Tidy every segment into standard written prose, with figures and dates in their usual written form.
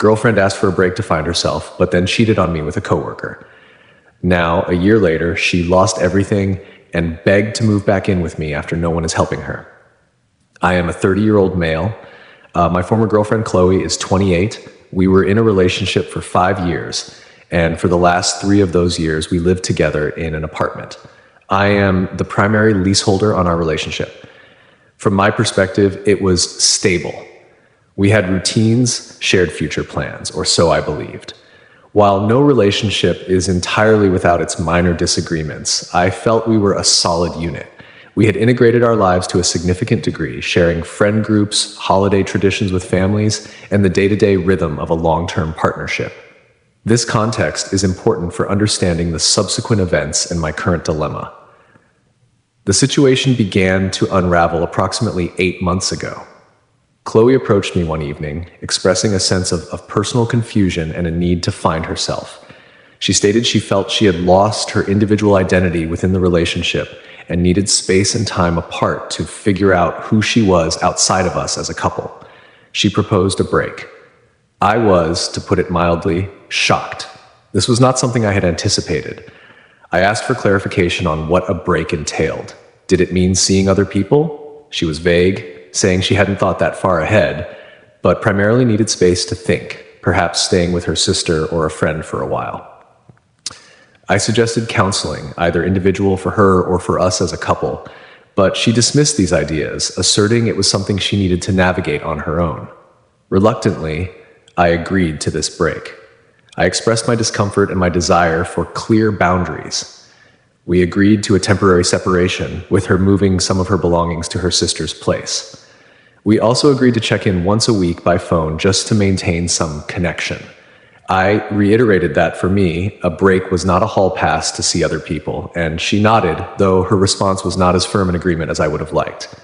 Girlfriend asked for a break to find herself, but then cheated on me with a coworker. Now, a year later, she lost everything and begged to move back in with me after no one is helping her. I am a 30-year-old male. My former girlfriend, Chloe, is 28. We were in a relationship for 5 years, and for the last 3 of those years, we lived together in an apartment. I am the primary leaseholder on our relationship. From my perspective, it was stable. We had routines, shared future plans, or so I believed. While no relationship is entirely without its minor disagreements, I felt we were a solid unit. We had integrated our lives to a significant degree, sharing friend groups, holiday traditions with families, and the day-to-day rhythm of a long-term partnership. This context is important for understanding the subsequent events and my current dilemma. The situation began to unravel approximately 8 months ago. Chloe approached me one evening, expressing a sense of personal confusion and a need to find herself. She stated she felt she had lost her individual identity within the relationship and needed space and time apart to figure out who she was outside of us as a couple. She proposed a break. I was, to put it mildly, shocked. This was not something I had anticipated. I asked for clarification on what a break entailed. Did it mean seeing other people? She was vague, saying she hadn't thought that far ahead, but primarily needed space to think, perhaps staying with her sister or a friend for a while. I suggested counseling, either individual for her or for us as a couple, but she dismissed these ideas, asserting it was something she needed to navigate on her own. Reluctantly, I agreed to this break. I expressed my discomfort and my desire for clear boundaries. We agreed to a temporary separation, with her moving some of her belongings to her sister's place. We also agreed to check in once a week by phone just to maintain some connection. I reiterated that for me, a break was not a hall pass to see other people, and she nodded, though her response was not as firm an agreement as I would have liked.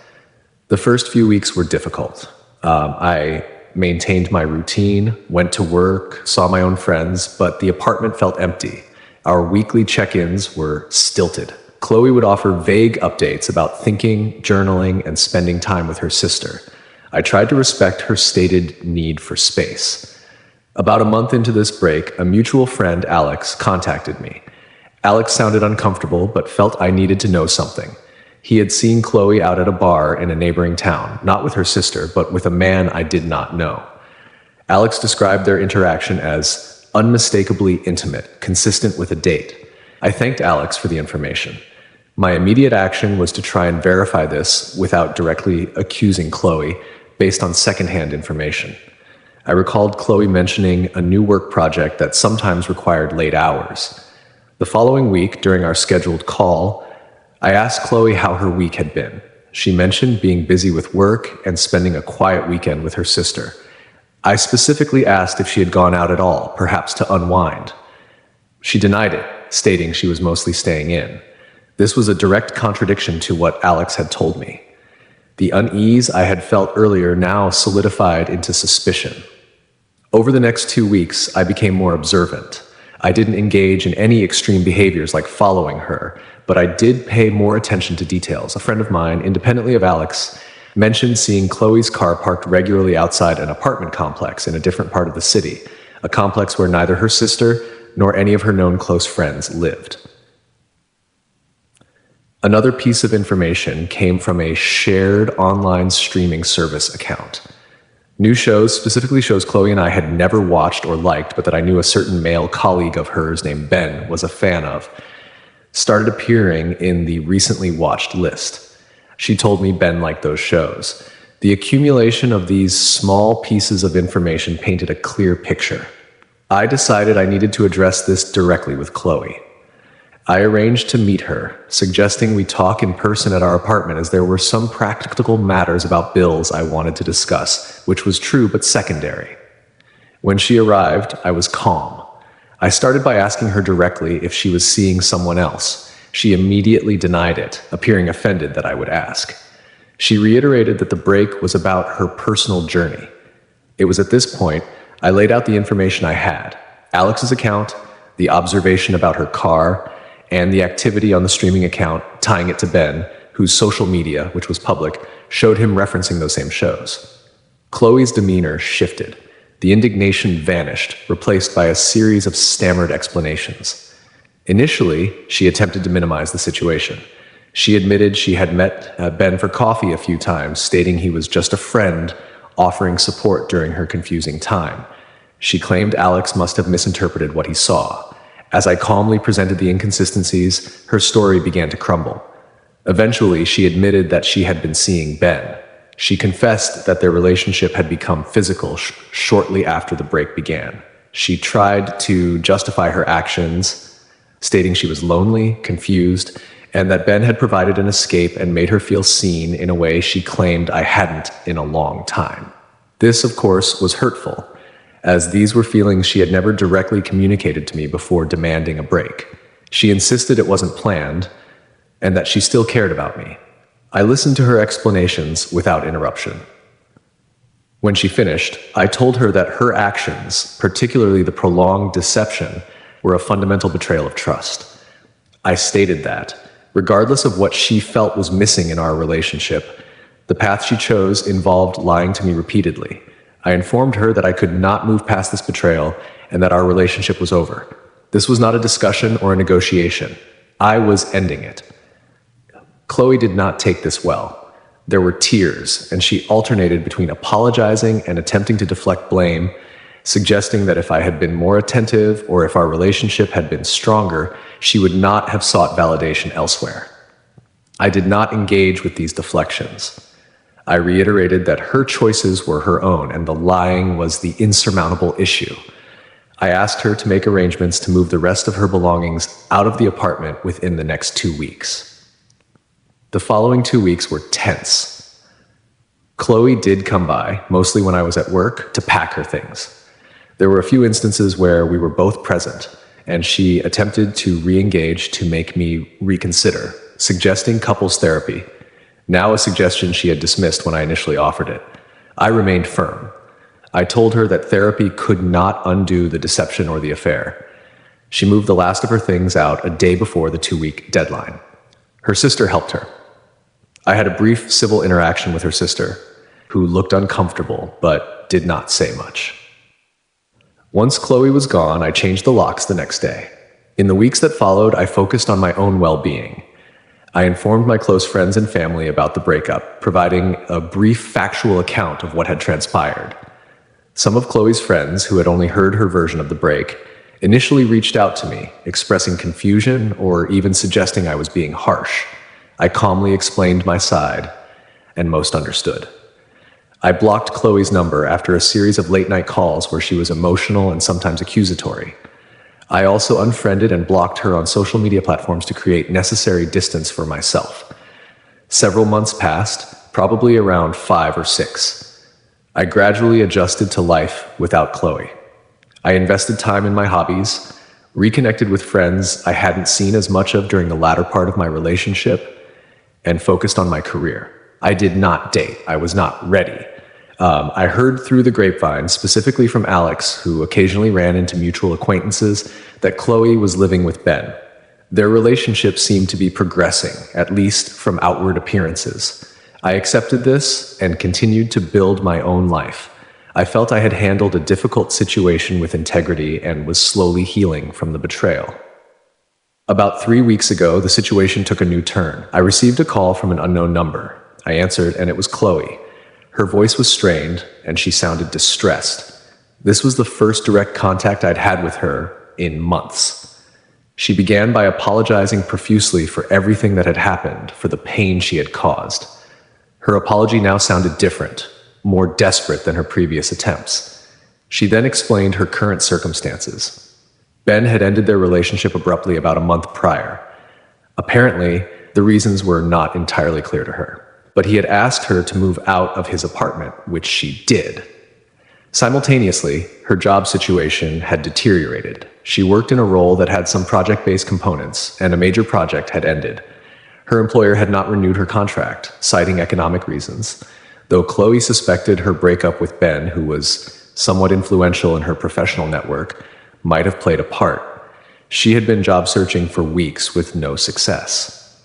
The first few weeks were difficult. I maintained my routine, went to work, saw my own friends, but the apartment felt empty. Our weekly check-ins were stilted. Chloe would offer vague updates about thinking, journaling, and spending time with her sister. I tried to respect her stated need for space. About a month into this break, a mutual friend, Alex, contacted me. Alex sounded uncomfortable, but felt I needed to know something. He had seen Chloe out at a bar in a neighboring town, not with her sister, but with a man I did not know. Alex described their interaction as unmistakably intimate, consistent with a date. I thanked Alex for the information. My immediate action was to try and verify this without directly accusing Chloe, based on secondhand information. I recalled Chloe mentioning a new work project that sometimes required late hours. The following week, during our scheduled call, I asked Chloe how her week had been. She mentioned being busy with work and spending a quiet weekend with her sister. I specifically asked if she had gone out at all, perhaps to unwind. She denied it, stating she was mostly staying in. This was a direct contradiction to what Alex had told me. The unease I had felt earlier now solidified into suspicion. Over the next 2 weeks, I became more observant. I didn't engage in any extreme behaviors like following her, but I did pay more attention to details. A friend of mine, independently of Alex, mentioned seeing Chloe's car parked regularly outside an apartment complex in a different part of the city, a complex where neither her sister nor any of her known close friends lived. Another piece of information came from a shared online streaming service account. New shows, specifically shows Chloe and I had never watched or liked, but that I knew a certain male colleague of hers named Ben was a fan of, started appearing in the recently watched list. She told me Ben liked those shows. The accumulation of these small pieces of information painted a clear picture. I decided I needed to address this directly with Chloe. I arranged to meet her, suggesting we talk in person at our apartment as there were some practical matters about bills I wanted to discuss, which was true but secondary. When she arrived, I was calm. I started by asking her directly if she was seeing someone else. She immediately denied it, appearing offended that I would ask. She reiterated that the break was about her personal journey. It was at this point I laid out the information I had: Alex's account, the observation about her car, and the activity on the streaming account tying it to Ben, whose social media, which was public, showed him referencing those same shows. Chloe's demeanor shifted. The indignation vanished, replaced by a series of stammered explanations. Initially, she attempted to minimize the situation. She admitted she had met Ben for coffee a few times, stating he was just a friend offering support during her confusing time. She claimed Alex must have misinterpreted what he saw. As I calmly presented the inconsistencies, her story began to crumble. Eventually, she admitted that she had been seeing Ben. She confessed that their relationship had become physical shortly after the break began. She tried to justify her actions, stating she was lonely, confused, and that Ben had provided an escape and made her feel seen in a way she claimed I hadn't in a long time. This, of course, was hurtful, as these were feelings she had never directly communicated to me before demanding a break. She insisted it wasn't planned, and that she still cared about me. I listened to her explanations without interruption. When she finished, I told her that her actions, particularly the prolonged deception, were a fundamental betrayal of trust. I stated that, regardless of what she felt was missing in our relationship, the path she chose involved lying to me repeatedly. I informed her that I could not move past this betrayal and that our relationship was over. This was not a discussion or a negotiation. I was ending it. Chloe did not take this well. There were tears, and she alternated between apologizing and attempting to deflect blame, suggesting that if I had been more attentive or if our relationship had been stronger, she would not have sought validation elsewhere. I did not engage with these deflections. I reiterated that her choices were her own and the lying was the insurmountable issue. I asked her to make arrangements to move the rest of her belongings out of the apartment within the next 2 weeks. The following 2 weeks were tense. Chloe did come by, mostly when I was at work, to pack her things. There were a few instances where we were both present, and she attempted to re-engage to make me reconsider, suggesting couples therapy, now a suggestion she had dismissed when I initially offered it. I remained firm. I told her that therapy could not undo the deception or the affair. She moved the last of her things out a day before the 2-week deadline. Her sister helped her. I had a brief civil interaction with her sister, who looked uncomfortable but did not say much. Once Chloe was gone, I changed the locks the next day. In the weeks that followed, I focused on my own well-being. I informed my close friends and family about the breakup, providing a brief factual account of what had transpired. Some of Chloe's friends, who had only heard her version of the break, initially reached out to me, expressing confusion or even suggesting I was being harsh. I calmly explained my side, and most understood. I blocked Chloe's number after a series of late-night calls where she was emotional and sometimes accusatory. I also unfriended and blocked her on social media platforms to create necessary distance for myself. Several months passed, probably around 5 or 6. I gradually adjusted to life without Chloe. I invested time in my hobbies, reconnected with friends I hadn't seen as much of during the latter part of my relationship, and focused on my career. I did not date. I was not ready. I heard through the grapevine, specifically from Alex, who occasionally ran into mutual acquaintances, that Chloe was living with Ben. Their relationship seemed to be progressing, at least from outward appearances. I accepted this and continued to build my own life. I felt I had handled a difficult situation with integrity and was slowly healing from the betrayal. About 3 weeks ago, the situation took a new turn. I received a call from an unknown number. I answered, and it was Chloe. Her voice was strained, and she sounded distressed. This was the first direct contact I'd had with her in months. She began by apologizing profusely for everything that had happened, for the pain she had caused. Her apology now sounded different, more desperate than her previous attempts. She then explained her current circumstances. Ben had ended their relationship abruptly about a month prior. Apparently, the reasons were not entirely clear to her, but he had asked her to move out of his apartment, which she did. Simultaneously, her job situation had deteriorated. She worked in a role that had some project-based components, and a major project had ended. Her employer had not renewed her contract, citing economic reasons, though Chloe suspected her breakup with Ben, who was somewhat influential in her professional network, might have played a part. She had been job searching for weeks with no success.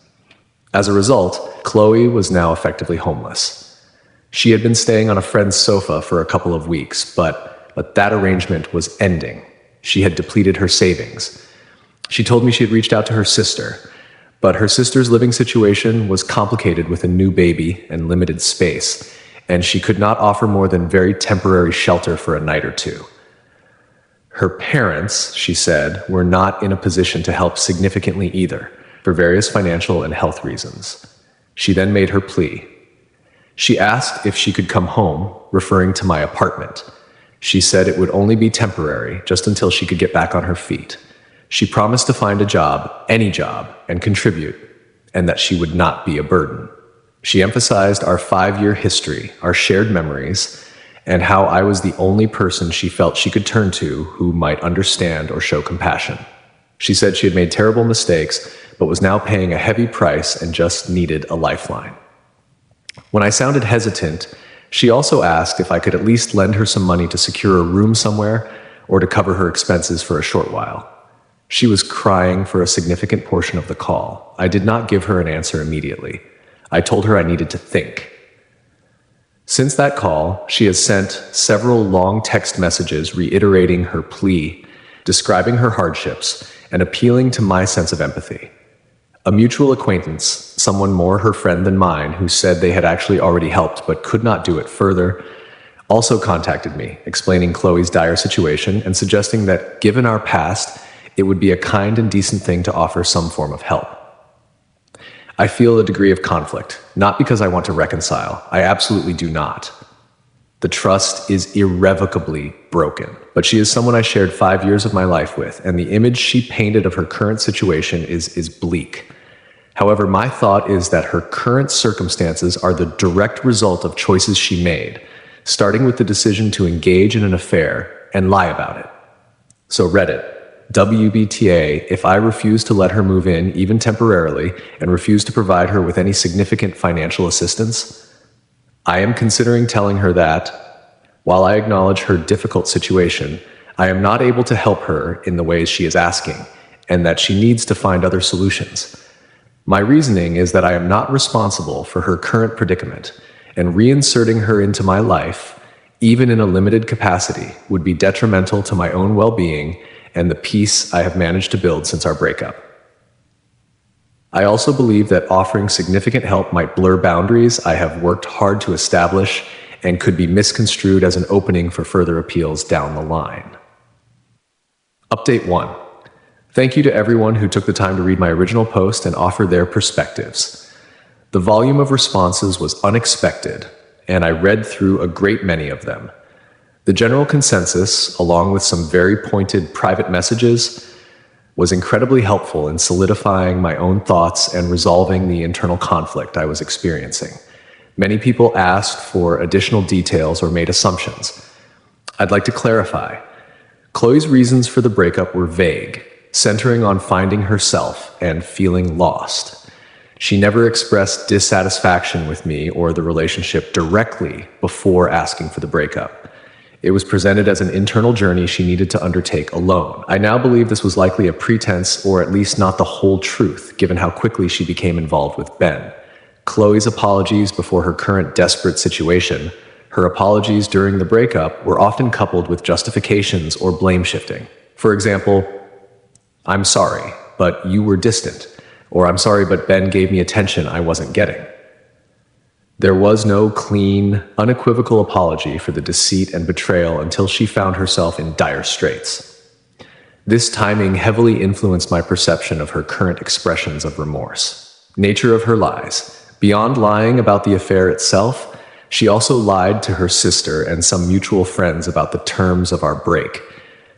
As a result, Chloe was now effectively homeless. She had been staying on a friend's sofa for a couple of weeks, but but that arrangement was ending. She had depleted her savings. She told me she had reached out to her sister, but her sister's living situation was complicated with a new baby and limited space, and she could not offer more than very temporary shelter for a night or two. Her parents, she said, were not in a position to help significantly either, for various financial and health reasons. She then made her plea. She asked if she could come home, referring to my apartment. She said it would only be temporary, just until she could get back on her feet. She promised to find a job, any job, and contribute, and that she would not be a burden. She emphasized our 5-year history, our shared memories, and how I was the only person she felt she could turn to who might understand or show compassion. She said she had made terrible mistakes, but was now paying a heavy price and just needed a lifeline. When I sounded hesitant, she also asked if I could at least lend her some money to secure a room somewhere or to cover her expenses for a short while. She was crying for a significant portion of the call. I did not give her an answer immediately. I told her I needed to think. Since that call, she has sent several long text messages reiterating her plea, describing her hardships, and appealing to my sense of empathy. A mutual acquaintance, someone more her friend than mine, who said they had actually already helped but could not do it further, also contacted me, explaining Chloe's dire situation and suggesting that, given our past, it would be a kind and decent thing to offer some form of help. I feel a degree of conflict, not because I want to reconcile. I absolutely do not. The trust is irrevocably broken, but she is someone I shared 5 years of my life with, and the image she painted of her current situation is bleak. However, my thought is that her current circumstances are the direct result of choices she made, starting with the decision to engage in an affair and lie about it. So Reddit, WBTA, if I refuse to let her move in, even temporarily, and refuse to provide her with any significant financial assistance, I am considering telling her that, while I acknowledge her difficult situation, I am not able to help her in the ways she is asking, and that she needs to find other solutions. My reasoning is that I am not responsible for her current predicament, and reinserting her into my life, even in a limited capacity, would be detrimental to my own well-being and the peace I have managed to build since our breakup. I also believe that offering significant help might blur boundaries I have worked hard to establish and could be misconstrued as an opening for further appeals down the line. Update 1. Thank you to everyone who took the time to read my original post and offer their perspectives. The volume of responses was unexpected, and I read through a great many of them. The general consensus, along with some very pointed private messages, was incredibly helpful in solidifying my own thoughts and resolving the internal conflict I was experiencing. Many people asked for additional details or made assumptions. I'd like to clarify. Chloe's reasons for the breakup were vague, centering on finding herself and feeling lost. She never expressed dissatisfaction with me or the relationship directly before asking for the breakup. It was presented as an internal journey she needed to undertake alone. I now believe this was likely a pretense, or at least not the whole truth, given how quickly she became involved with Ben. Chloe's apologies before her current desperate situation, her apologies during the breakup, were often coupled with justifications or blame shifting. For example, "I'm sorry, but you were distant," or "I'm sorry, but Ben gave me attention I wasn't getting." There was no clean, unequivocal apology for the deceit and betrayal until she found herself in dire straits. This timing heavily influenced my perception of her current expressions of remorse. Nature of her lies. Beyond lying about the affair itself, she also lied to her sister and some mutual friends about the terms of our break,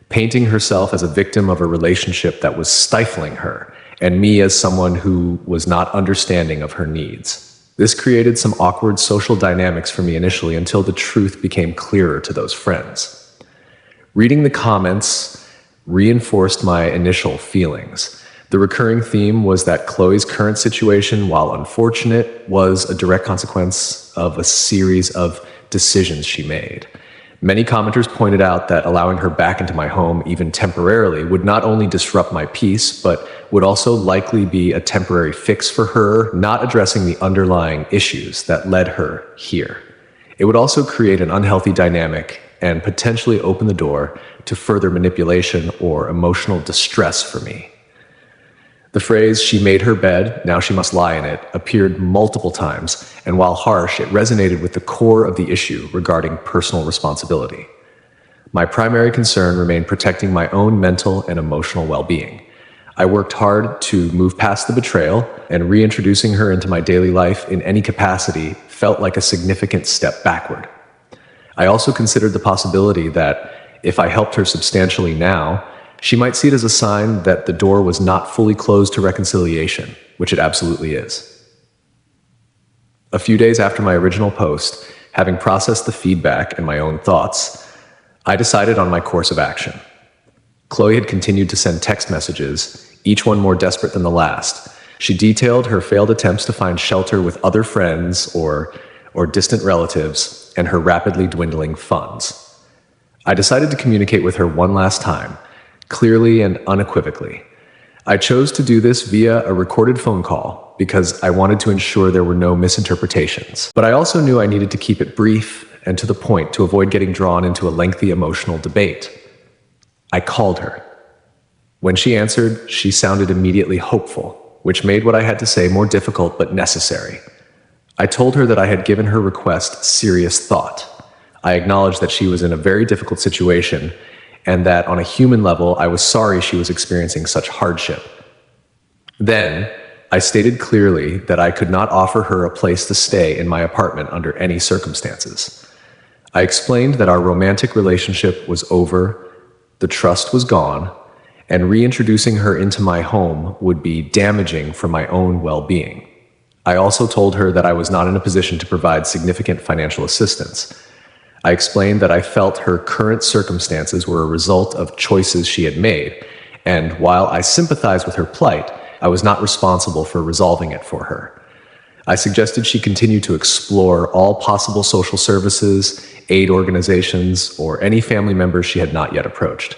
painting herself as a victim of a relationship that was stifling her, and me as someone who was not understanding of her needs. This created some awkward social dynamics for me initially until the truth became clearer to those friends. Reading the comments reinforced my initial feelings. The recurring theme was that Chloe's current situation, while unfortunate, was a direct consequence of a series of decisions she made. Many commenters pointed out that allowing her back into my home, even temporarily, would not only disrupt my peace, but would also likely be a temporary fix for her, not addressing the underlying issues that led her here. It would also create an unhealthy dynamic and potentially open the door to further manipulation or emotional distress for me. The phrase, "she made her bed, now she must lie in it," appeared multiple times, and while harsh, it resonated with the core of the issue regarding personal responsibility. My primary concern remained protecting my own mental and emotional well-being. I worked hard to move past the betrayal, and reintroducing her into my daily life in any capacity felt like a significant step backward. I also considered the possibility that if I helped her substantially now, she might see it as a sign that the door was not fully closed to reconciliation, which it absolutely is. A few days after my original post, having processed the feedback and my own thoughts, I decided on my course of action. Chloe had continued to send text messages, each one more desperate than the last. She detailed her failed attempts to find shelter with other friends or distant relatives and her rapidly dwindling funds. I decided to communicate with her one last time, clearly and unequivocally. I chose to do this via a recorded phone call because I wanted to ensure there were no misinterpretations. But I also knew I needed to keep it brief and to the point to avoid getting drawn into a lengthy emotional debate. I called her. When she answered, she sounded immediately hopeful, which made what I had to say more difficult but necessary. I told her that I had given her request serious thought. I acknowledged that she was in a very difficult situation and that on a human level, I was sorry she was experiencing such hardship. Then, I stated clearly that I could not offer her a place to stay in my apartment under any circumstances. I explained that our romantic relationship was over, the trust was gone, and reintroducing her into my home would be damaging for my own well-being. I also told her that I was not in a position to provide significant financial assistance. I explained that I felt her current circumstances were a result of choices she had made, and while I sympathized with her plight, I was not responsible for resolving it for her. I suggested she continue to explore all possible social services, aid organizations, or any family members she had not yet approached.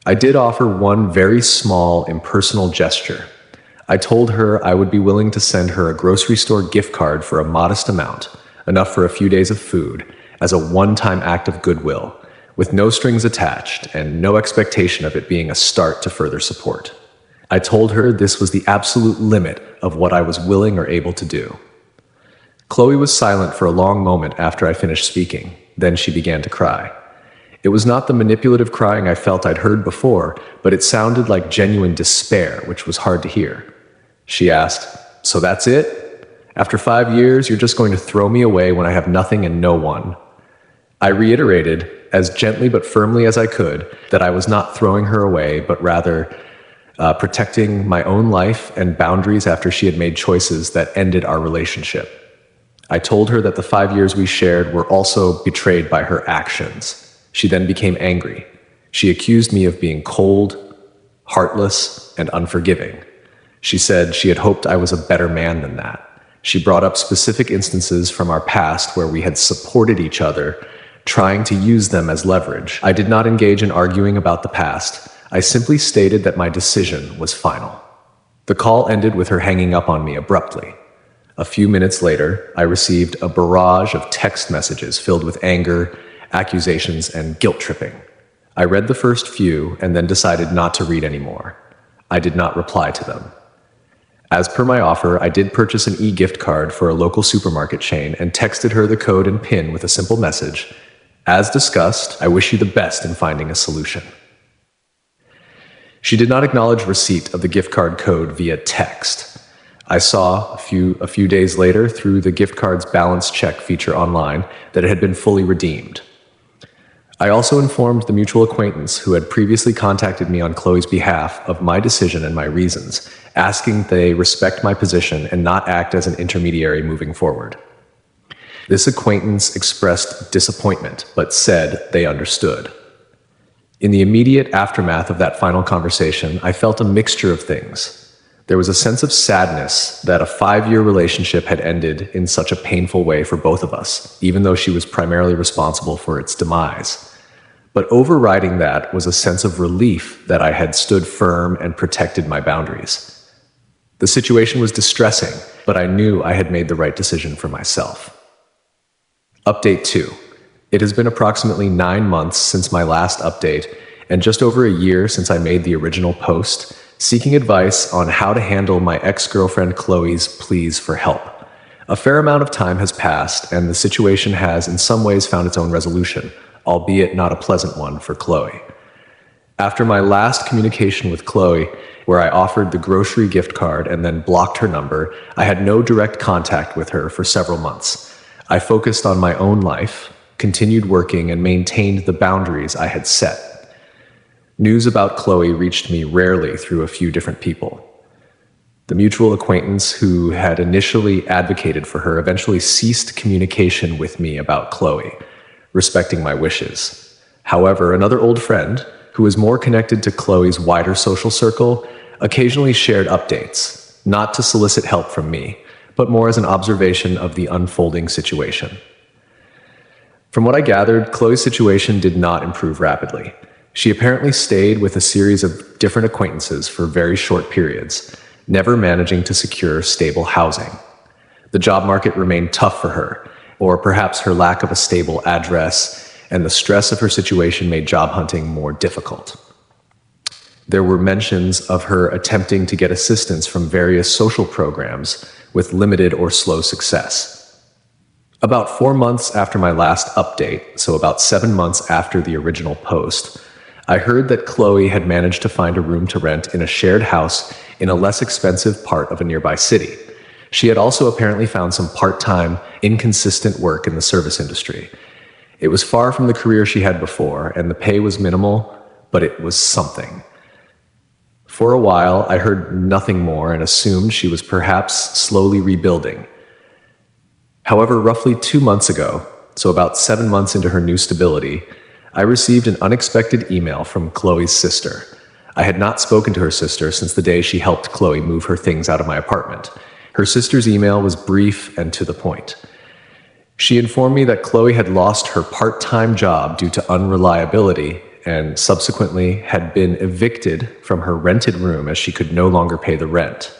I did offer one very small, impersonal gesture. I told her I would be willing to send her a grocery store gift card for a modest amount, enough for a few days of food, as a one-time act of goodwill, with no strings attached and no expectation of it being a start to further support. I told her this was the absolute limit of what I was willing or able to do. Chloe was silent for a long moment after I finished speaking. Then she began to cry. It was not the manipulative crying I felt I'd heard before, but it sounded like genuine despair, which was hard to hear. She asked, "So that's it? After 5 years, you're just going to throw me away when I have nothing and no one?" I reiterated, as gently but firmly as I could, that I was not throwing her away, but rather protecting my own life and boundaries after she had made choices that ended our relationship. I told her that the 5 years we shared were also betrayed by her actions. She then became angry. She accused me of being cold, heartless, and unforgiving. She said she had hoped I was a better man than that. She brought up specific instances from our past where we had supported each other, trying to use them as leverage. I did not engage in arguing about the past. I simply stated that my decision was final. The call ended with her hanging up on me abruptly. A few minutes later, I received a barrage of text messages filled with anger, accusations, and guilt tripping. I read the first few and then decided not to read anymore. I did not reply to them. As per my offer, I did purchase an e-gift card for a local supermarket chain and texted her the code and PIN with a simple message. As discussed, I wish you the best in finding a solution. She did not acknowledge receipt of the gift card code via text. I saw a few days later through the gift card's balance check feature online that it had been fully redeemed. I also informed the mutual acquaintance who had previously contacted me on Chloe's behalf of my decision and my reasons, asking they respect my position and not act as an intermediary moving forward. This acquaintance expressed disappointment, but said they understood. In the immediate aftermath of that final conversation, I felt a mixture of things. There was a sense of sadness that a 5-year relationship had ended in such a painful way for both of us, even though she was primarily responsible for its demise. But overriding that was a sense of relief that I had stood firm and protected my boundaries. The situation was distressing, but I knew I had made the right decision for myself. Update 2. It has been approximately 9 months since my last update, and just over a year since I made the original post, seeking advice on how to handle my ex-girlfriend Chloe's pleas for help. A fair amount of time has passed, and the situation has in some ways found its own resolution, albeit not a pleasant one for Chloe. After my last communication with Chloe, where I offered the grocery gift card and then blocked her number, I had no direct contact with her for several months. I focused on my own life, continued working, and maintained the boundaries I had set. News about Chloe reached me rarely through a few different people. The mutual acquaintance who had initially advocated for her eventually ceased communication with me about Chloe, respecting my wishes. However, another old friend, who was more connected to Chloe's wider social circle, occasionally shared updates, not to solicit help from me, but more as an observation of the unfolding situation. From what I gathered, Chloe's situation did not improve rapidly. She apparently stayed with a series of different acquaintances for very short periods, never managing to secure stable housing. The job market remained tough for her, or perhaps her lack of a stable address and the stress of her situation made job hunting more difficult. There were mentions of her attempting to get assistance from various social programs with limited or slow success. About 4 months after my last update, so about 7 months after the original post, I heard that Chloe had managed to find a room to rent in a shared house in a less expensive part of a nearby city. She had also apparently found some part-time, inconsistent work in the service industry. It was far from the career she had before, and the pay was minimal, but it was something. For a while, I heard nothing more and assumed she was perhaps slowly rebuilding. However, roughly 2 months ago, so about 7 months into her new stability, I received an unexpected email from Chloe's sister. I had not spoken to her sister since the day she helped Chloe move her things out of my apartment. Her sister's email was brief and to the point. She informed me that Chloe had lost her part-time job due to unreliability and subsequently had been evicted from her rented room as she could no longer pay the rent.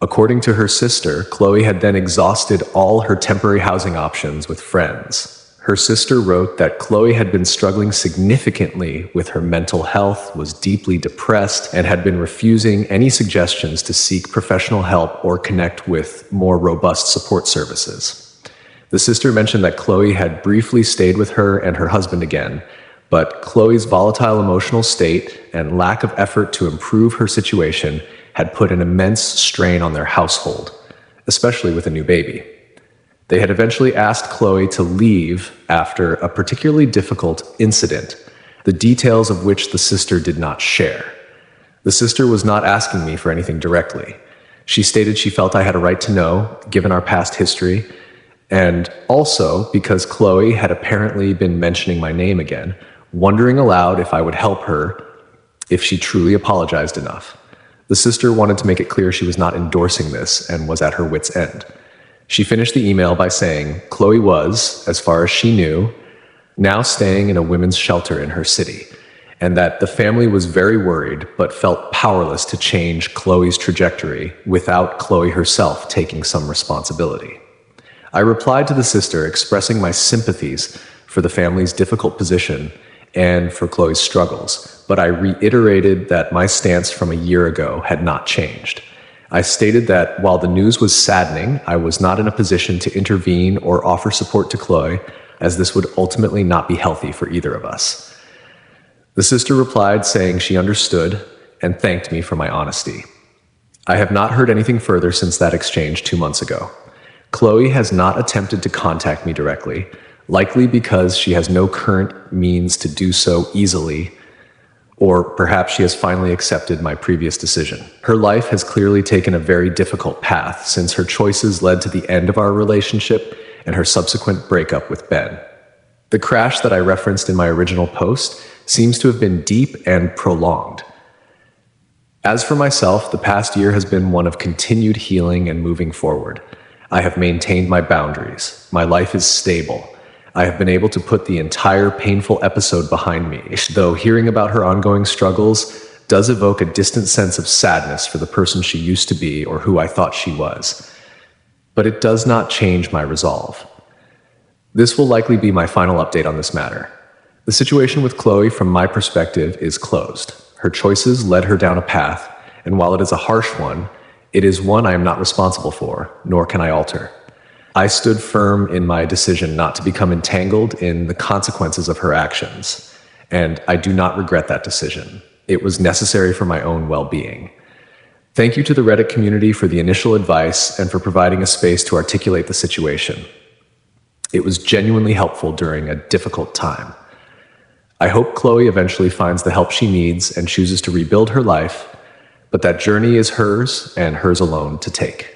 According to her sister, Chloe had then exhausted all her temporary housing options with friends. Her sister wrote that Chloe had been struggling significantly with her mental health, was deeply depressed, and had been refusing any suggestions to seek professional help or connect with more robust support services. The sister mentioned that Chloe had briefly stayed with her and her husband again, but Chloe's volatile emotional state and lack of effort to improve her situation had put an immense strain on their household, especially with a new baby. They had eventually asked Chloe to leave after a particularly difficult incident, the details of which the sister did not share. The sister was not asking me for anything directly. She stated she felt I had a right to know, given our past history, and also because Chloe had apparently been mentioning my name again, wondering aloud if I would help her if she truly apologized enough. The sister wanted to make it clear she was not endorsing this and was at her wit's end. She finished the email by saying Chloe was, as far as she knew, now staying in a women's shelter in her city, and that the family was very worried but felt powerless to change Chloe's trajectory without Chloe herself taking some responsibility. I replied to the sister expressing my sympathies for the family's difficult position and for Chloe's struggles, but I reiterated that my stance from a year ago had not changed. I stated that while the news was saddening, I was not in a position to intervene or offer support to Chloe, as this would ultimately not be healthy for either of us. The sister replied saying she understood and thanked me for my honesty. I have not heard anything further since that exchange 2 months ago. Chloe has not attempted to contact me directly, likely because she has no current means to do so easily, or perhaps she has finally accepted my previous decision. Her life has clearly taken a very difficult path since her choices led to the end of our relationship and her subsequent breakup with Ben. The crash that I referenced in my original post seems to have been deep and prolonged. As for myself, the past year has been one of continued healing and moving forward. I have maintained my boundaries. My life is stable. I have been able to put the entire painful episode behind me, though hearing about her ongoing struggles does evoke a distant sense of sadness for the person she used to be or who I thought she was. But it does not change my resolve. This will likely be my final update on this matter. The situation with Chloe, from my perspective, is closed. Her choices led her down a path, and while it is a harsh one, it is one I am not responsible for, nor can I alter. I stood firm in my decision not to become entangled in the consequences of her actions, and I do not regret that decision. It was necessary for my own well-being. Thank you to the Reddit community for the initial advice and for providing a space to articulate the situation. It was genuinely helpful during a difficult time. I hope Chloe eventually finds the help she needs and chooses to rebuild her life, but that journey is hers and hers alone to take.